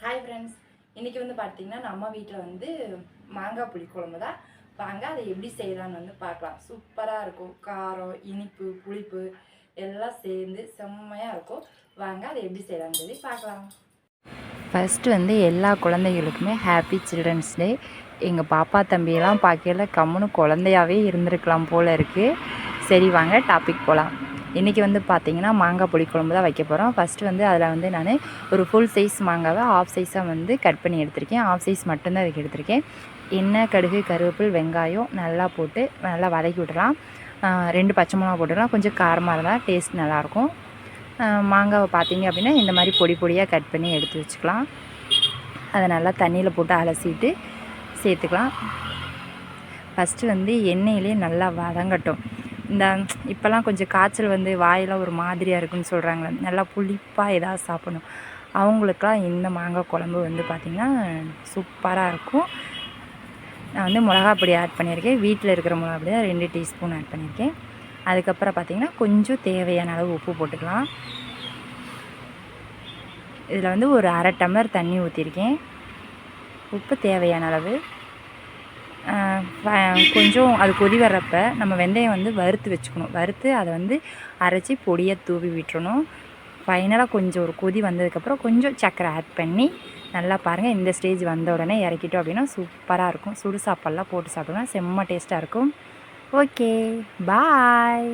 Hi friends, இன்றைக்கி வந்து பார்த்திங்கன்னா நம்ம வீட்டில் வந்து மாங்காய் புளி குழம்பு தான். வாங்க அதை எப்படி செய்யலான்னு வந்து பார்க்கலாம். சூப்பராக இருக்கும். காரம், இனிப்பு, புளிப்பு எல்லாம் சேர்ந்து செம்மையாக இருக்கும். வாங்க அதை எப்படி செய்யலான்னு சொல்லி பார்க்கலாம். ஃபஸ்ட்டு வந்து எல்லா குழந்தைகளுக்குமே ஹாப்பி சில்ட்ரன்ஸ் டே. எங்கள் பாப்பா தம்பியெல்லாம் பார்க்கையில் கம்முன்னு குழந்தையாகவே இருந்திருக்கலாம் போல் இருக்குது. சரி வாங்க டாபிக் போகலாம். இன்றைக்கி வந்து பார்த்திங்கன்னா மாங்காய் புளி குழம்பு தான் வைக்க போகிறோம். ஃபஸ்ட்டு வந்து அதில் வந்து நான் ஒரு ஃபுல் சைஸ் மாங்காவை ஆஃப் சைஸாக வந்து கட் பண்ணி எடுத்திருக்கேன். ஆஃப் சைஸ் மட்டும்தான் அதுக்கு எடுத்திருக்கேன். எண்ணெய், கடுகு, கருவேப்பில், வெங்காயம் நல்லா போட்டு நல்லா வதக்கி விடலாம். 2 பச்சை மிளகா போட்டுடலாம். கொஞ்சம் காரமாக இருந்தால் டேஸ்ட் நல்லாயிருக்கும். மாங்காவை பார்த்திங்க அப்படின்னா இந்த மாதிரி பொடி பொடியாக கட் பண்ணி எடுத்து வச்சுக்கலாம். அதை நல்லா தண்ணியில் போட்டு அலசிட்டு சேர்த்துக்கலாம். ஃபஸ்ட்டு வந்து எண்ணெயிலே நல்லா வதங்கட்டும். இந்த இப்போல்லாம் கொஞ்சம் காய்ச்சல் வந்து வாயெல்லாம் ஒரு மாதிரியாக இருக்குன்னு சொல்கிறாங்களே, நல்லா புளிப்பாக ஏதாவது சாப்பிடணும். அவங்களுக்கெல்லாம் இந்த மாங்காய் குழம்பு வந்து பார்த்திங்கன்னா சூப்பராக இருக்கும். நான் வந்து மிளகாப்பொடி ஆட் பண்ணியிருக்கேன். வீட்டில் இருக்கிற மிளகாப்பொடி தான் 2 டீஸ்பூன் ஆட் பண்ணியிருக்கேன். அதுக்கப்புறம் பார்த்திங்கன்னா கொஞ்சம் தேவையான அளவு உப்பு போட்டுக்கலாம். இதில் வந்து ஒரு 1/2 டம்ளர் தண்ணி ஊற்றிருக்கேன். உப்பு தேவையான அளவு. கொஞ்சம் அது கொதி வர்றப்ப நம்ம வெந்தயம் வந்து வறுத்து வச்சுக்கணும். வறுத்து அதை வந்து அரைச்சி பொடியாக தூவி விட்டுறணும். ஃபைனலாக கொஞ்சம் ஒரு கொதி வந்ததுக்கப்புறம் கொஞ்சம் சர்க்கரை ஆட் பண்ணி நல்லா பாருங்கள். இந்த ஸ்டேஜ் வந்த உடனே இறக்கிட்டோம் அப்படின்னா சூப்பராக இருக்கும். சுடு சாப்பாடெலாம் போட்டு சாப்பிட்டோம்னா செம்ம டேஸ்ட்டாக இருக்கும். ஓகே, பாய்.